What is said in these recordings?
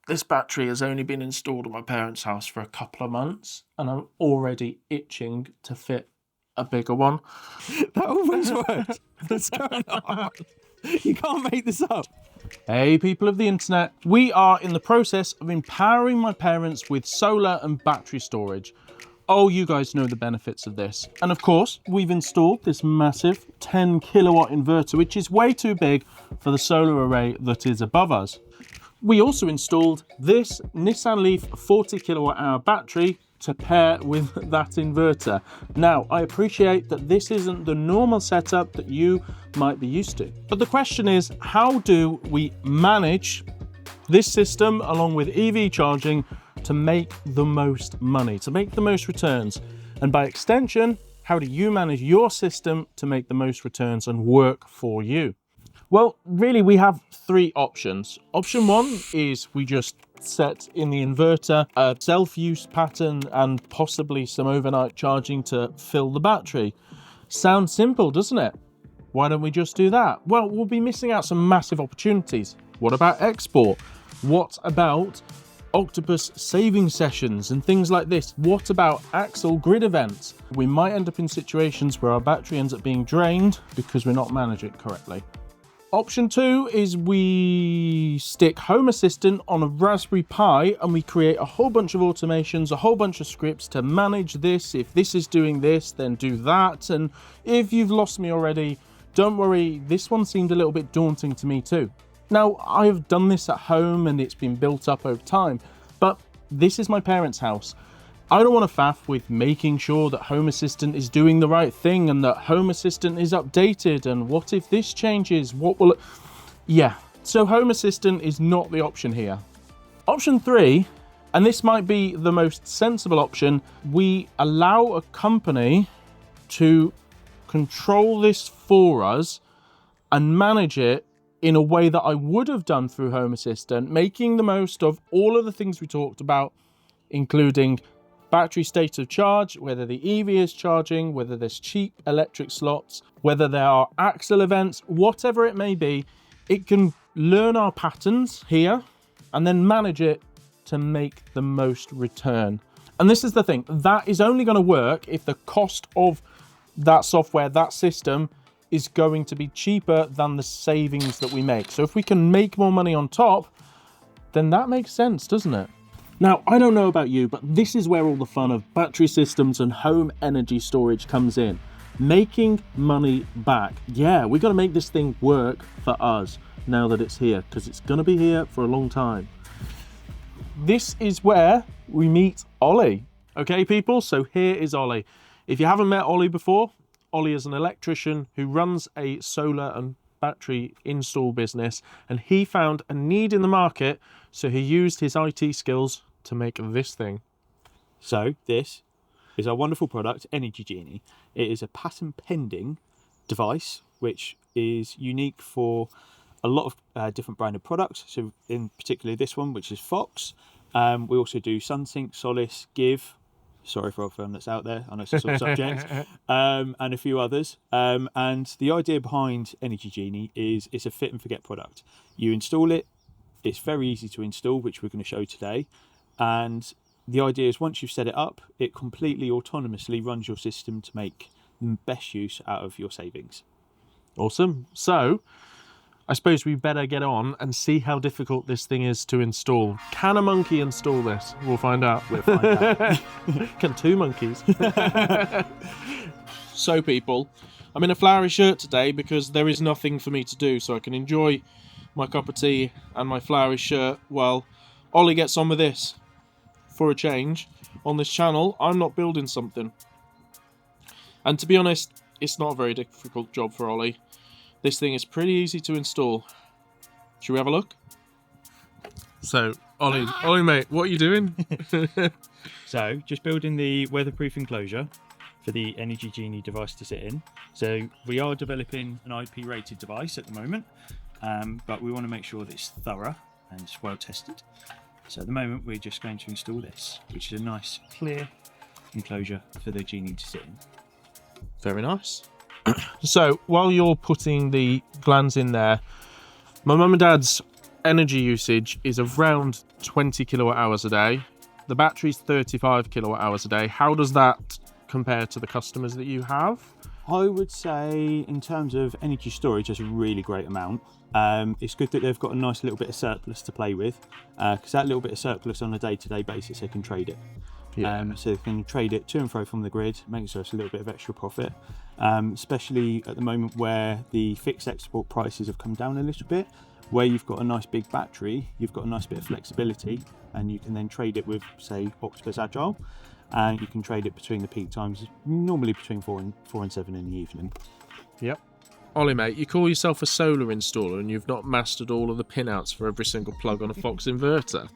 This battery has only been installed at my parents' house for a couple of months, and I'm already itching to fit a bigger one. That always works. What's going on? You can't make this up. Hey people of the internet, we are in the process of empowering my parents with solar and battery storage. Oh, you guys know the benefits of this. And of course, we've installed this massive 10 kilowatt inverter, which is way too big for the solar array that is above us. We also installed this Nissan Leaf 40 kilowatt hour battery to pair with that inverter. Now, I appreciate that this isn't the normal setup that you might be used to. But the question is, how do we manage this system along with EV charging to make the most money, to make the most returns? And by extension, how do you manage your system to make the most returns and work for you? Well, really, we have three options. Option one is we just set in the inverter a self-use pattern and possibly some overnight charging to fill the battery. Sounds simple, doesn't it? Why don't we just do that? Well, we'll be missing out some massive opportunities. What about export? What about octopus saving sessions and things like this? What about axle grid events? We might end up in situations where our battery ends up being drained because we're not managing it correctly. Option two is we stick Home Assistant on a Raspberry Pi and we create a whole bunch of automations, a whole bunch of scripts to manage this. If this is doing this, then do that. And if you've lost me already, don't worry, this one seemed a little bit daunting to me too. Now, I've done this at home and it's been built up over time, but this is my parents' house. I don't want to faff with making sure that Home Assistant is doing the right thing and that Home Assistant is updated, and what if this changes, what will it... Yeah, so Home Assistant is not the option here. Option three, and this might be the most sensible option, we allow a company to control this for us and manage it in a way that I would have done through Home Assistant, making the most of all of the things we talked about, including battery state of charge, whether the EV is charging, whether there's cheap electric slots, whether there are axle events, whatever it may be. It can learn our patterns here and then manage it to make the most return. And this is the thing, that is only going to work if the cost of that software, that system, is going to be cheaper than the savings that we make. So if we can make more money on top, then that makes sense, doesn't it? Now, I don't know about you, but this is where all the fun of battery systems and home energy storage comes in. Making money back. Yeah, we got to make this thing work for us now that it's here, because it's going to be here for a long time. This is where we meet Ollie. Okay, people, so here is Ollie. If you haven't met Ollie before, Ollie is an electrician who runs a solar and battery install business, and he found a need in the market, so he used his IT skills to make this thing. So this is our wonderful product, Energy Genie. It is a patent pending device which is unique for a lot of different branded products. So in particular this one, which is Fox. We also do Sunsync, Solace, Give. Sorry for everyone that's out there, I know it's a sort of subject, and a few others. And the idea behind Energy Genie is it's a fit and forget product. You install it, it's very easy to install, which we're going to show today. And the idea is once you've set it up, it completely autonomously runs your system to make the best use out of your savings. Awesome. So I suppose we better get on and see how difficult this thing is to install. Can a monkey install this? We'll find out. We'll find out. Can two monkeys? So people, I'm in a flowery shirt today because there is nothing for me to do, so I can enjoy my cup of tea and my flowery shirt while Ollie gets on with this. For a change, on this channel, I'm not building something. And to be honest, it's not a very difficult job for Ollie. This thing is pretty easy to install. Should we have a look? So, Ollie mate, what are you doing? So, just building the weatherproof enclosure for the Energy Genie device to sit in. So, we are developing an IP rated device at the moment, but we want to make sure that it's thorough and it's well tested. So at the moment we're just going to install this, which is a nice clear enclosure for the Genie to sit in. Very nice. So while you're putting the glands in there, my mum and dad's energy usage is around 20 kilowatt hours a day. The battery's 35 kilowatt hours a day. How does that compare to the customers that you have? I would say in terms of energy storage, that's a really great amount. It's good that they've got a nice little bit of surplus to play with, because that little bit of surplus on a day-to-day basis, they can trade it. So they can trade it to and fro from the grid, making sure it's a little bit of extra profit, especially at the moment where the fixed export prices have come down a little bit. Where you've got a nice big battery, you've got a nice bit of flexibility, and you can then trade it with, say, Octopus Agile, and you can trade it between the peak times, normally between 4 and 7 in the evening. Yep. Ollie, mate, you call yourself a solar installer and you've not mastered all of the pinouts for every single plug on a Fox inverter.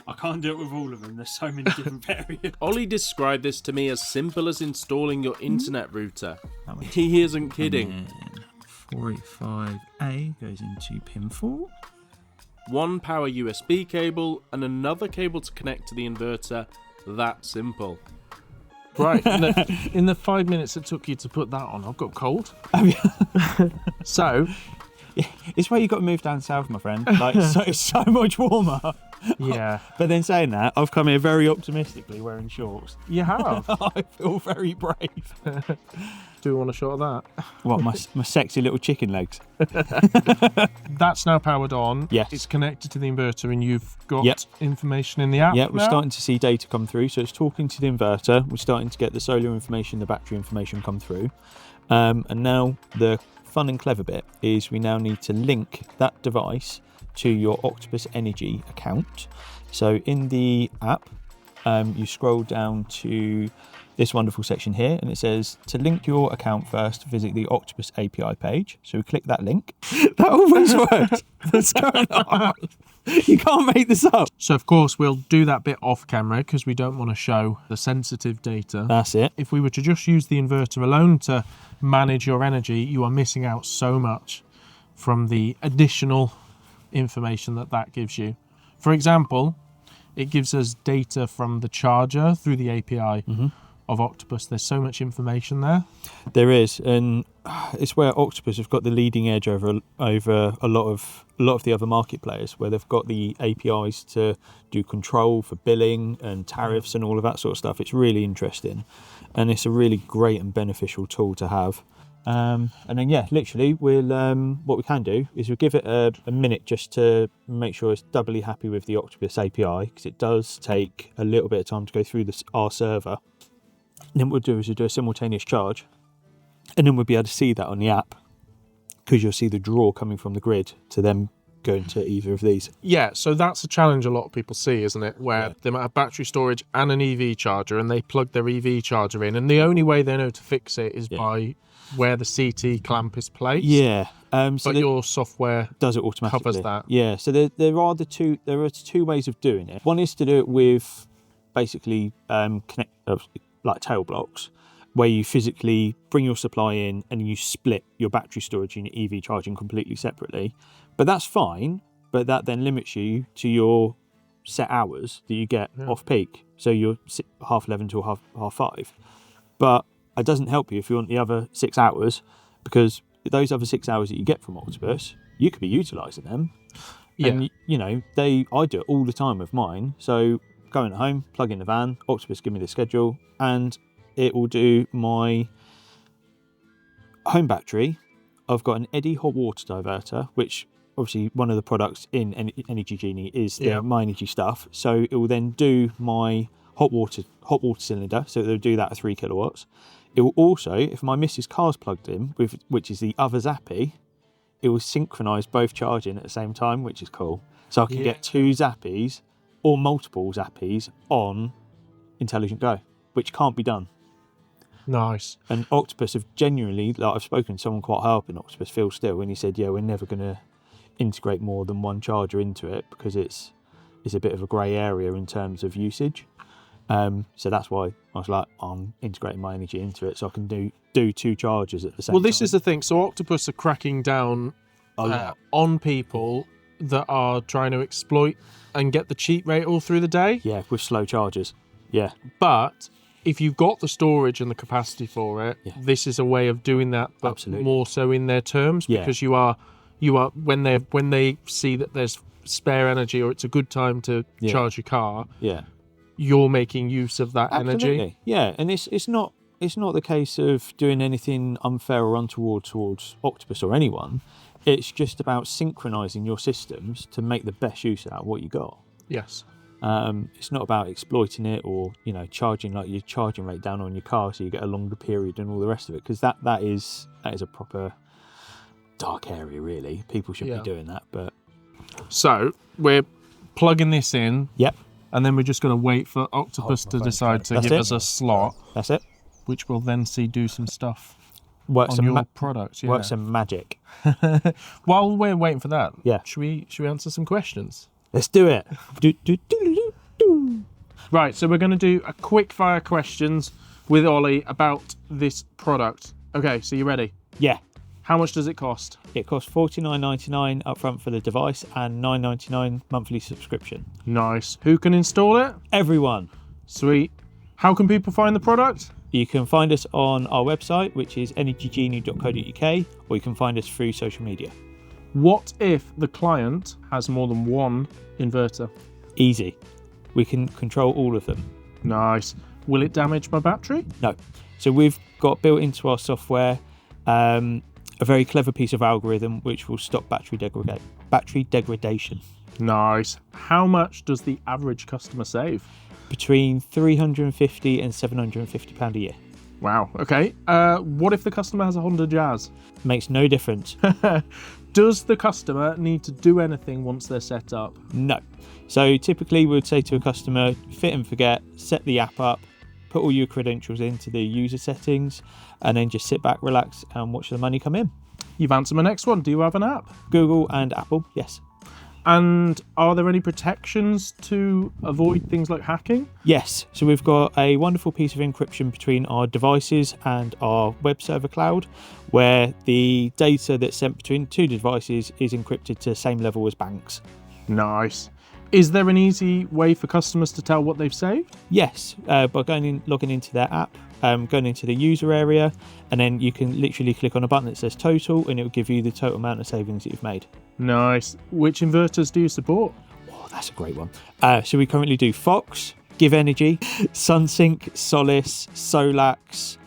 I can't do it with all of them, there's so many different variants. Ollie described this to me as simple as installing your internet router. He isn't kidding. 485A goes into pin 4. One power USB cable and another cable to connect to the inverter. That simple. Right, in the 5 minutes it took you to put that on, I've got cold. So, It's where you've got to move down south, my friend. Like, it's so much warmer. yeah, But then saying that, I've come here very optimistically wearing shorts. you have. I feel very brave. Do you want a shot of that? What, my sexy little chicken legs? That's now powered on. Yes. It's connected to the inverter and you've got Yep. information in the app. Yeah, we're now? starting to see data come through. So it's talking to the inverter. We're starting to get the solar information, the battery information come through. And now the fun and clever bit is we now need to link that device to your Octopus Energy account. So in the app, you scroll down to this wonderful section here and it says to link your account first, visit the Octopus API page. So we click that link. That always works. What's going on? You can't make this up. So of course we'll do that bit off camera because we don't want to show the sensitive data. That's it. If we were to just use the inverter alone to manage your energy, you are missing out so much from the additional information that gives you. For example, it gives us data from the charger through the API of Octopus. There's so much information there. There is, and it's where Octopus have got the leading edge over a lot of the other market players, where they've got the APIs to do control for billing and tariffs and all of that sort of stuff. It's really interesting, and it's a really great and beneficial tool to have. And then literally we'll what we can do is we'll give it a minute just to make sure it's doubly happy with the Octopus API, because it does take a little bit of time to go through our server. And then what we'll do is we'll do a simultaneous charge, and then we'll be able to see that on the app, because you'll see the draw coming from the grid to them going to either of these. Yeah, so that's a challenge a lot of people see, isn't it? Where they might have battery storage and an EV charger and they plug their EV charger in, and the only way they know to fix it is by where the CT clamp is placed. Yeah. But your software does it automatically. covers that. Yeah, so there are two ways of doing it. One is to do it with basically like tail blocks, where you physically bring your supply in and you split your battery storage and your EV charging completely separately. But that's fine, but that then limits you to your set hours that you get off peak. So you're 11:30 till half 5. But it doesn't help you if you want the other 6 hours, because those other 6 hours that you get from Octopus, you could be utilising them. Yeah. And I do it all the time with mine. So going home, plug in the van, Octopus give me the schedule, and it will do my home battery. I've got an Eddy hot water diverter, which obviously one of the products in Energy Genie is my energy stuff. So it will then do my hot water cylinder. So it'll do that at 3 kilowatts. It will also, if my missus car's plugged in, which is the other Zappy, it will synchronise both charging at the same time, which is cool. So I can get 2 Zappies or multiple Zappies on Intelligent Go, which can't be done. Nice. And Octopus have genuinely, like I've spoken to someone quite high up in Octopus, Phil Still, and he said, we're never going to integrate more than one charger into it because it's a bit of a grey area in terms of usage. So that's why I was like, I'm integrating my energy into it so I can do 2 chargers at the same time. Well, this is the thing. So Octopus are cracking down on people that are trying to exploit and get the cheap rate all through the day. Yeah, with slow chargers. Yeah. But if you've got the storage and the capacity for it, this is a way of doing that, but Absolutely. more so in their terms, because you are you are when they see that there's spare energy or it's a good time to charge your car, Yeah. you're making use of that Absolutely. energy. Yeah, and it's not the case of doing anything unfair or untoward towards Octopus or anyone. It's just about synchronizing your systems to make the best use out of what you got. Yes. It's not about exploiting it or charging like your charging rate down on your car so you get a longer period and all the rest of it, because that is a proper dark area really. People shouldn't be doing that, but so we're plugging this in. Yep. And then we're just going to wait for Octopus to decide to give us a slot. That's it. Which we'll then see do some stuff on your products. Work some magic. While we're waiting for that, yeah, should we answer some questions? Let's do it. Right, so we're going to do a quick fire questions with Ollie about this product. Okay, so you ready? Yeah. How much does it cost? It costs $49.99 upfront for the device and $9.99 monthly subscription. Nice. Who can install it? Everyone. Sweet. How can people find the product? You can find us on our website, which is energygenie.co.uk, or you can find us through social media. What if the client has more than one inverter? Easy. We can control all of them. Nice. Will it damage my battery? No. So we've got built into our software a very clever piece of algorithm which will stop battery degradation. Nice. How much does the average customer save? Between £350 and £750 a year. Wow. Okay. What if the customer has a Honda Jazz? Makes no difference. Does the customer need to do anything once they're set up? No. So typically we would say to a customer, fit and forget, set the app up, put all your credentials into the user settings, and then just sit back, relax, and watch the money come in. You've answered my next one. Do you have an app? Google and Apple, yes. And are there any protections to avoid things like hacking? Yes. So we've got a wonderful piece of encryption between our devices and our web server cloud, where the data that's sent between two devices is encrypted to the same level as banks. Nice. Is there an easy way for customers to tell what they've saved? Yes, by logging into their app, going into the user area, and then you can literally click on a button that says total, and it will give you the total amount of savings that you've made. Nice. Which inverters do you support? Oh, that's a great one. So we currently do Fox, Give Energy, Sunsync, Solace, Solax,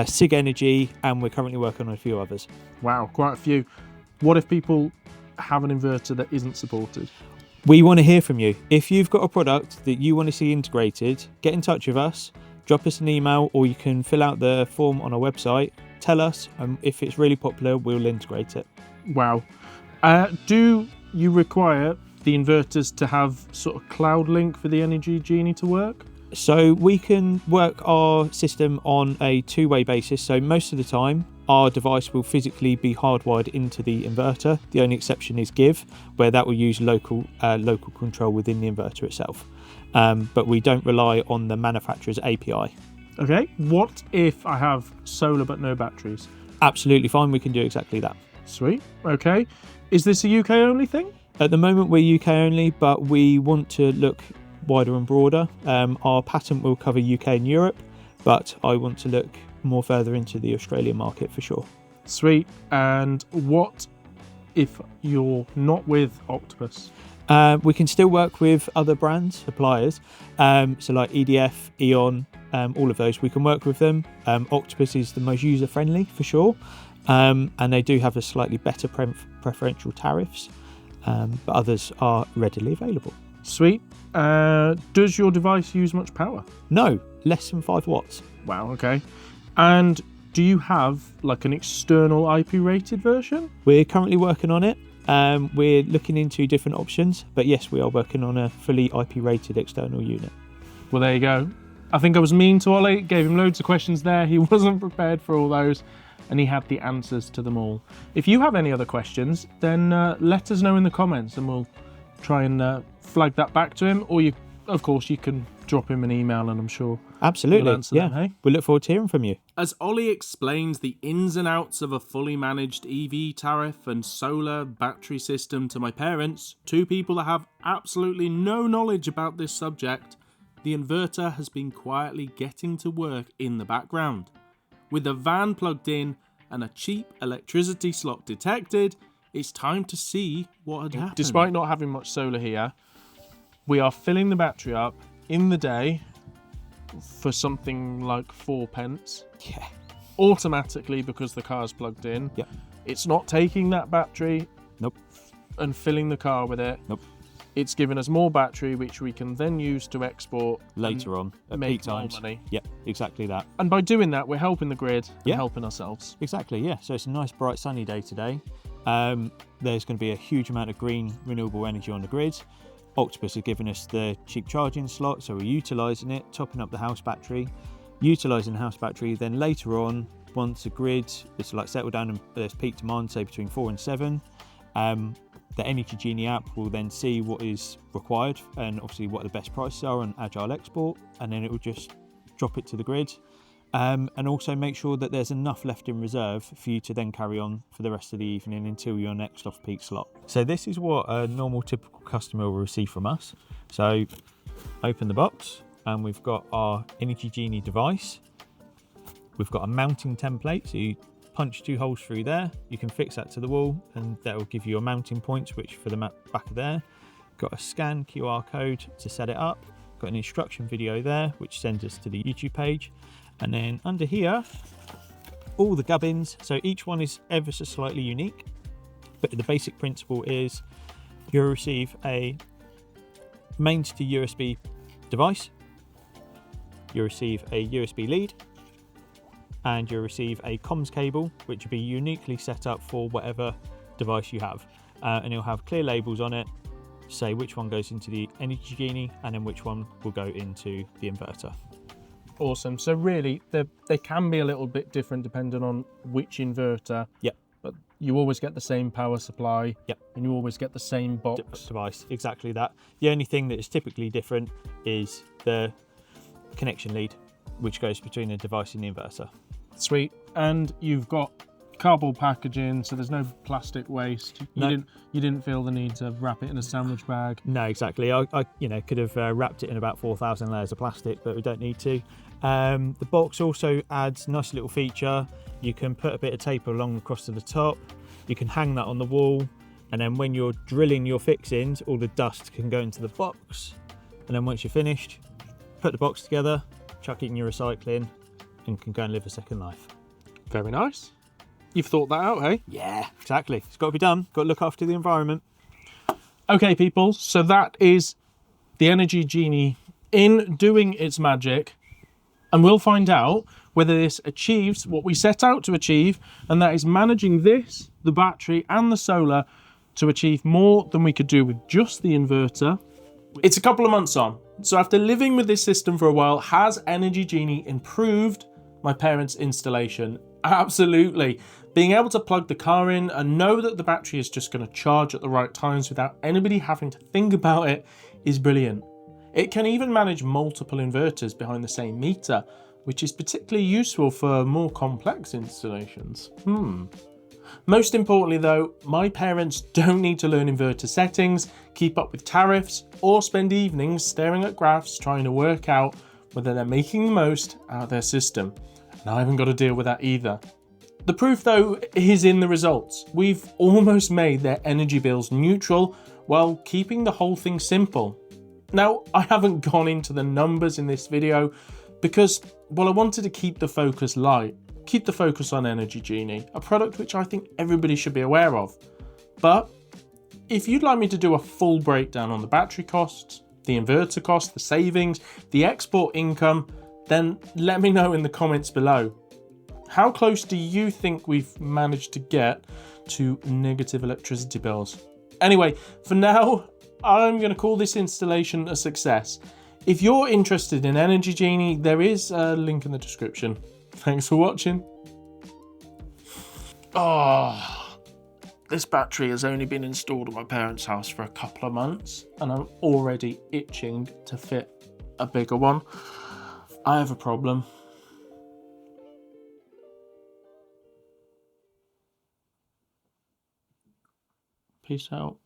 Sig Energy, and we're currently working on a few others. Wow, quite a few. What if people have an inverter that isn't supported? We want to hear from you. If you've got a product that you want to see integrated, get in touch with us, drop us an email, or you can fill out the form on our website. Tell us, if it's really popular, we'll integrate it. Wow. Do you require the inverters to have sort of cloud link for the Energy Genie to work? So we can work our system on a two-way basis. So most of the time, our device will physically be hardwired into the inverter. The only exception is Give, where that will use local control within the inverter itself. But we don't rely on the manufacturer's API. Okay. What if I have solar but no batteries? Absolutely fine. We can do exactly that. Sweet. Okay. Is this a UK only thing? At the moment, we're UK only, but we want to look wider and broader. Our patent will cover UK and Europe, but I want to look more further into the Australian market for sure. Sweet. And what if you're not with Octopus? We can still work with other brands, suppliers, so like EDF, Eon, all of those. We can work with them. Octopus is the most user-friendly for sure, and they do have a slightly better preferential tariffs, but others are readily available. Sweet. Does your device use much power? No, less than 5 watts. Wow, okay. And do you have like an external IP rated version? We're currently working on it. We're looking into different options, but yes, we are working on a fully IP rated external unit. Well, there you go. I think I was mean to Ollie, gave him loads of questions there. He wasn't prepared for all those, and he had the answers to them all. If you have any other questions, then let us know in the comments and we'll try and flag that back to him, or of course you can drop him an email and I'm sure absolutely we'll answer them, hey? We look forward to hearing from you. As Ollie explains the ins and outs of a fully managed EV tariff and solar battery system to my parents, two people that have absolutely no knowledge about this subject, the inverter has been quietly getting to work in the background. With the van plugged in and a cheap electricity slot detected, it's time to see what had happened. Despite not having much solar here, we are filling the battery up in the day for something like 4 pence. Yeah. Automatically, because the car's plugged in. Yep. It's not taking that battery. Nope. And filling the car with it. Nope. It's giving us more battery, which we can then use to export later on at make peak times. more money. Yep, exactly that. And by doing that, we're helping the grid and Yeah. helping ourselves. Exactly, yeah. So it's a nice, bright, sunny day today. There's going to be a huge amount of green, renewable energy on the grid. Octopus have given us the cheap charging slot, so we're utilising it, topping up the house battery, utilising the house battery. Then later on, once the grid is like settled down and there's peak demand, say between 4 and 7, the Energy Genie app will then see what is required and obviously what the best prices are on Agile Export, and then it will just drop it to the grid, and also make sure that there's enough left in reserve for you to then carry on for the rest of the evening until your next off-peak slot. So this is what a normal typical customer will receive from us. So open the box and we've got our Energy Genie device. We've got a mounting template, so you punch 2 holes through there, you can fix that to the wall and that will give you your mounting points, which for the back of there. Got a scan QR code to set it up, got an instruction video there which sends us to the YouTube page, and then under here all the gubbins. So each one is ever so slightly unique, but the basic principle is you'll receive a mains to USB device, you'll receive a USB lead, and you'll receive a comms cable which will be uniquely set up for whatever device you have, and it'll have clear labels on it, say which one goes into the Energy Genie and then which one will go into the inverter. Awesome. So really, they can be a little bit different depending on which inverter. Yep. But you always get the same power supply. Yep. And you always get the same box. Device, exactly that. The only thing that is typically different is the connection lead, which goes between the device and the inverter. Sweet. And you've got cardboard packaging, so there's no plastic waste. You didn't feel the need to wrap it in a sandwich bag. No, exactly. I could have wrapped it in about 4,000 layers of plastic, but we don't need to. The box also adds a nice little feature. You can put a bit of tape along across to the top. You can hang that on the wall, and then when you're drilling your fixings, all the dust can go into the box. And then once you're finished, put the box together, chuck it in your recycling, and can go and live a second life. Very nice. You've thought that out, hey? Yeah, exactly. It's got to be done. Got to look after the environment. Okay, people, so that is the Energy Genie in doing its magic, and we'll find out whether this achieves what we set out to achieve, and that is managing this, the battery and the solar, to achieve more than we could do with just the inverter. It's a couple of months on, so after living with this system for a while, has Energy Genie improved my parents' installation? Absolutely. Being able to plug the car in and know that the battery is just going to charge at the right times without anybody having to think about it is brilliant. It can even manage multiple inverters behind the same meter, which is particularly useful for more complex installations. Most importantly though, my parents don't need to learn inverter settings, keep up with tariffs, or spend evenings staring at graphs trying to work out whether they're making the most out of their system. And I haven't got to deal with that either. The proof though is in the results. We've almost made their energy bills neutral while keeping the whole thing simple. Now, I haven't gone into the numbers in this video because, well, I wanted to keep the focus light, keep the focus on Energy Genie, a product which I think everybody should be aware of. But if you'd like me to do a full breakdown on the battery costs, the inverter costs, the savings, the export income, then let me know in the comments below. How close do you think we've managed to get to negative electricity bills? Anyway, for now, I'm going to call this installation a success. If you're interested in Energy Genie, there is a link in the description. Thanks for watching. Oh, this battery has only been installed at my parents' house for a couple of months, and I'm already itching to fit a bigger one. I have a problem. Peace out.